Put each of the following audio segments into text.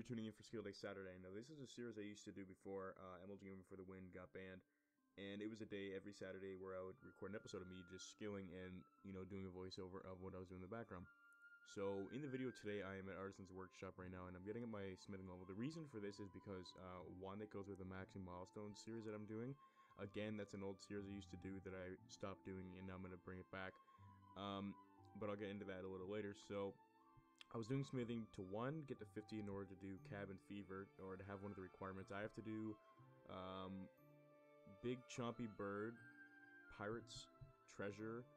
tuning in for Skill Day Saturday. Now, this is a series I used to do before Mlgamingftw the Win got banned, and it was a day every Saturday where I would record an episode of me just skilling and, doing a voiceover of what I was doing in the background. So, in the video today, I am at Artisan's Workshop right now, and I'm getting at my smithing level. The reason for this is because, one, that goes with the Maxing Milestones series that I'm doing. Again, that's an old series I used to do that I stopped doing, and now I'm going to bring it back. But I'll get into that a little later. So, I was doing smithing to, one, get to 50 in order to do Cabin Fever, or to have one of the requirements. I have to do Big Chompy Bird, Pirate's Treasure,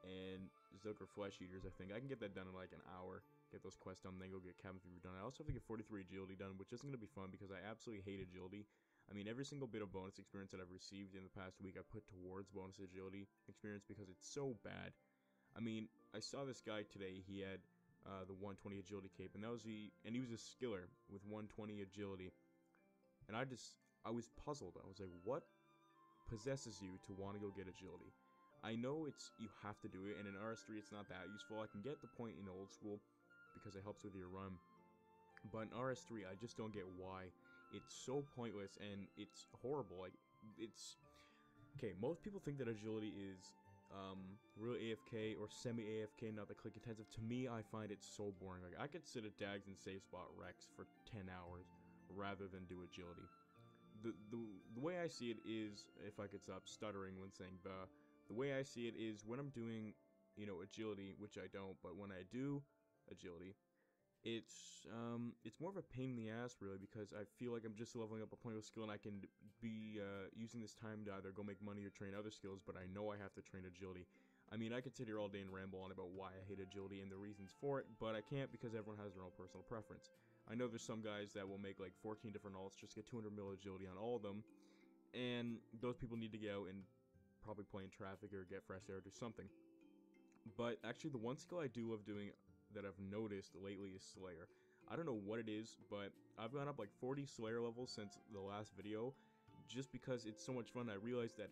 and Zilker Flesh Eaters, I think. I can get that done in like an hour, get those quests done, then go get Cabin Fever done. I also have to get 43 Agility done, which isn't going to be fun because I absolutely hate Agility. I mean, every single bit of bonus experience that I've received in the past week I put towards bonus Agility experience because it's so bad. I mean, I saw this guy today, he had the 120 Agility cape, and he was a skiller with 120 Agility. And I was puzzled. I was like, what possesses you to want to go get Agility? I know you have to do it, and in RS3 it's not that useful. I can get the point in old school because it helps with your run. But in RS3, I just don't get why. It's so pointless, and it's horrible. Like, okay, most people think that Agility is real AFK or semi-AFK, not the click intensive. To me, I find it so boring. Like, I could sit at Dags and save spot Rex for 10 hours rather than do Agility. The way I see it is, if I could stop stuttering when saying the way I see it is when I'm doing, Agility, which I don't, but when I do Agility, it's more of a pain in the ass, really, because I feel like I'm just leveling up a pointless skill, and I can be using this time to either go make money or train other skills, but I know I have to train Agility. I mean, I could sit here all day and ramble on about why I hate Agility and the reasons for it, but I can't because everyone has their own personal preference. I know there's some guys that will make like 14 different alts just to get 200 mil Agility on all of them, and those people need to get out and probably play in traffic or get fresh air or do something. But actually, the one skill I do love doing that I've noticed lately is Slayer. I don't know what it is, but I've gone up like 40 Slayer levels since the last video, just because it's so much fun. I realized that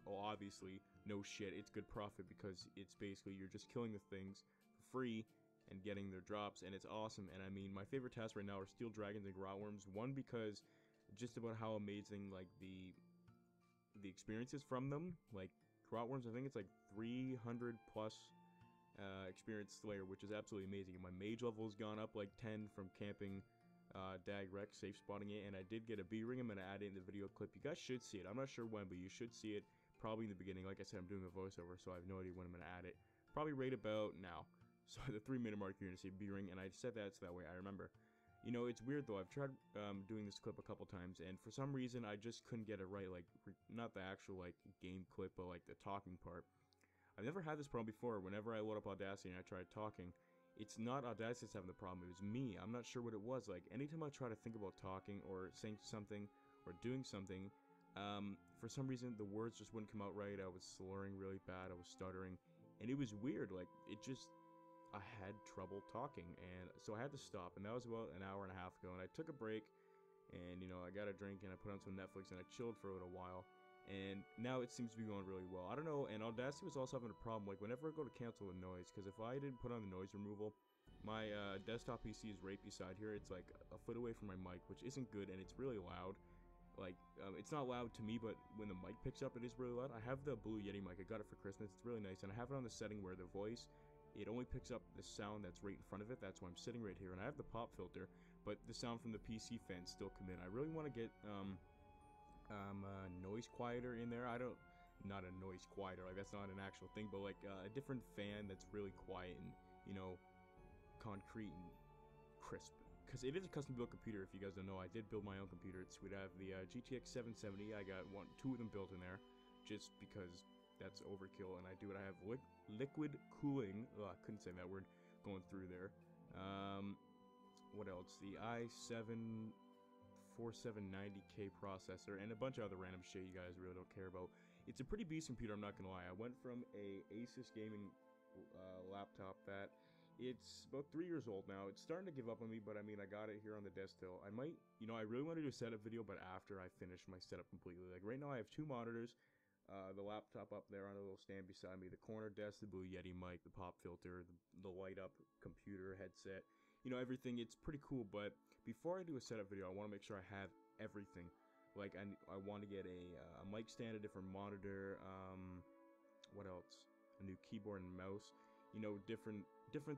obviously, no shit, it's good profit because it's basically you're just killing the things for free and getting their drops, and it's awesome. And I mean, my favorite tasks right now are Steel Dragons and Grotworms. One, because just about how amazing like the experiences from them. Like Grotworms, I think it's like 300 plus experience Slayer, which is absolutely amazing. And my mage level has gone up like 10 from camping Dag Rex, safe spotting it, and I did get a B ring. I'm gonna add it in the video clip. You guys should see it. I'm not sure when, but you should see it probably in the beginning. Like I said, I'm doing a voiceover, so I have no idea when I'm gonna add it. Probably right about now. So at the 3-minute mark, you're gonna see B ring, and I said that so that way I remember. It's weird though. I've tried doing this clip a couple times, and for some reason I just couldn't get it right. Like, not the actual like game clip, but like the talking part. I've never had this problem before. Whenever I load up Audacity and I tried talking, it's not Audacity that's having the problem, it was me. I'm not sure what it was. Like, anytime I try to think about talking or saying something or doing something, for some reason the words just wouldn't come out right. I was slurring really bad, I was stuttering, and it was weird. Like, I had trouble talking, and so I had to stop, and that was about an hour and a half ago, and I took a break, and, I got a drink, and I put on some Netflix, and I chilled for a little while. And now it seems to be going really well. I don't know, and Audacity was also having a problem, like whenever I go to cancel the noise, because if I didn't put on the noise removal, my desktop PC is right beside here. It's like a foot away from my mic, which isn't good, and it's really loud. Like, it's not loud to me, but when the mic picks up, it is really loud. I have the Blue Yeti mic. I got it for Christmas. It's really nice, and I have it on the setting where the voice, it only picks up the sound that's right in front of it. That's why I'm sitting right here, and I have the pop filter, but the sound from the PC fans still come in. I really want to get, noise quieter in there. Not a noise quieter, like that's not an actual thing, but like a different fan that's really quiet and, concrete and crisp. Because it is a custom built computer, if you guys don't know. I did build my own computer. It's sweet. I have the GTX 770. I got two of them built in there, just because that's overkill, and I do it. I have liquid cooling. I couldn't say that word going through there. What else? The i7 4790K processor, and a bunch of other random shit you guys really don't care about. It's a pretty beast computer, I'm not gonna lie. I went from a Asus gaming laptop that it's about 3 years old now. It's starting to give up on me, but I mean, I got it here on the desk still. I might, I really want to do a setup video, but after I finish my setup completely. Like right now I have 2 monitors, the laptop up there on a little stand beside me, the corner desk, the Blue Yeti mic, the pop filter, the light up computer headset, everything. It's pretty cool, but before I do a setup video, I want to make sure I have everything. Like, I want to get a mic stand, a different monitor, what else? A new keyboard and mouse. You know, different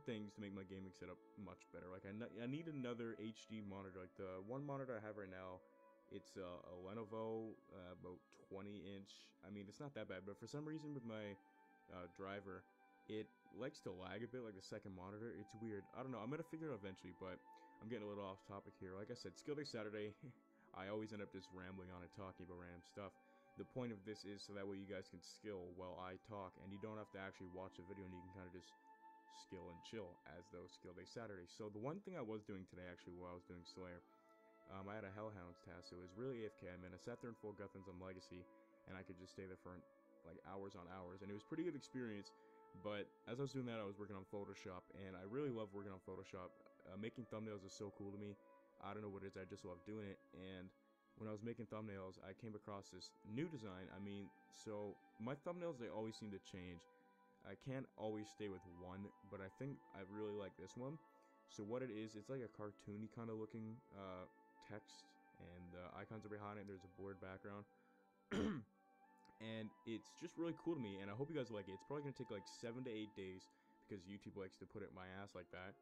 things to make my gaming setup much better. Like, I need another HD monitor. Like, the one monitor I have right now, it's a Lenovo, about 20-inch. I mean, it's not that bad, but for some reason with my driver, it likes to lag a bit, like the second monitor. It's weird. I don't know. I'm going to figure it out eventually, but I'm getting a little off topic here. Like I said, Skill Day Saturday. I always end up just rambling on and talking about random stuff. The point of this is so that way you guys can skill while I talk, and you don't have to actually watch a video, and you can kind of just skill and chill as though Skill Day Saturday. So the one thing I was doing today, actually, while I was doing Slayer, I had a Hellhounds task, so it was really AFK. I mean, I sat there in full Guthans on Legacy, and I could just stay there for like hours on hours, and it was a pretty good experience. But as I was doing that, I was working on Photoshop, and I really love working on Photoshop. Making thumbnails is so cool to me. I don't know what it is, I just love doing it. And when I was making thumbnails, I came across this new design. I mean, so my thumbnails, they always seem to change. I can't always stay with one, but I think I really like this one. So what it is, it's like a cartoony kind of looking text, and the icons are behind it. There's a blurred background. And it's just really cool to me, and I hope you guys like it. It's probably going to take like 7 to 8 days, because YouTube likes to put it in my ass like that,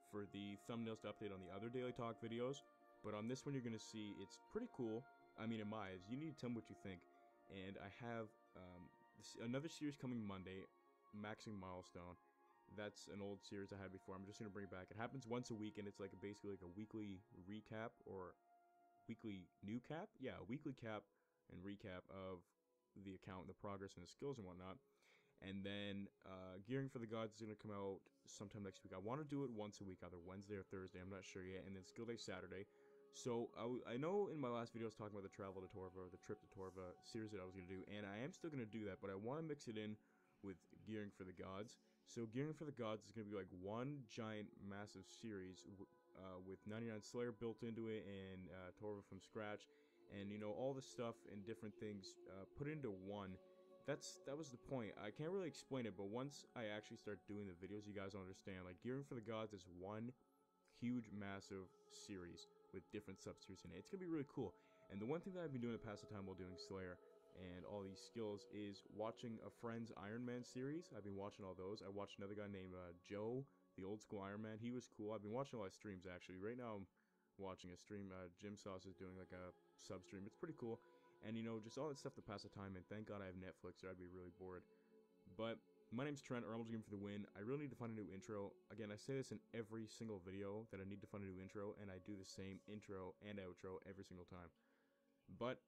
for the thumbnails to update on the other Daily Talk videos. But on this one, you're going to see it's pretty cool. I mean, in my eyes, you need to tell me what you think. And I have another series coming Monday, Maxing Milestone. That's an old series I had before. I'm just going to bring it back. It happens once a week, and it's like basically like a weekly recap, or weekly new cap? Yeah, a weekly cap and recap of the account, the progress, and the skills and whatnot. And then Gearing for the Gods is going to come out sometime next week. I want to do it once a week, either Wednesday or Thursday. I'm not sure yet. And then Skill Day Saturday. So I know in my last video I was talking about the travel to Torva, or the trip to Torva series that I was going to do. And I am still going to do that, but I want to mix it in with Gearing for the Gods. So Gearing for the Gods is going to be like one giant massive series with 99 Slayer built into it, and Torva from scratch. And, you know, all the stuff and different things put into one. That was the point. I can't really explain it, but once I actually start doing the videos, you guys will understand. Like, Gearing for the Gods is one huge, massive series with different sub-series in it. It's going to be really cool. And the one thing that I've been doing to pass the time while doing Slayer and all these skills is watching a friend's Iron Man series. I've been watching all those. I watched another guy named Joe, the old school Iron Man. He was cool. I've been watching a lot of streams, actually. Right now, I'm watching a stream. Jim Sauce is doing like a sub-stream. It's pretty cool. And, you know, just all that stuff to pass the time, and thank God I have Netflix, or I'd be really bored. But my name's Trent, or Mlgamingftw for the win. I really need to find a new intro. Again, I say this in every single video, that I need to find a new intro, and I do the same intro and outro every single time. But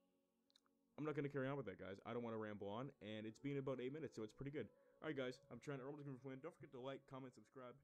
I'm not going to carry on with that, guys. I don't want to ramble on, and it's been about 8 minutes, so it's pretty good. Alright, guys, I'm Trent, or Mlgamingftw for the win. Don't forget to like, comment, subscribe.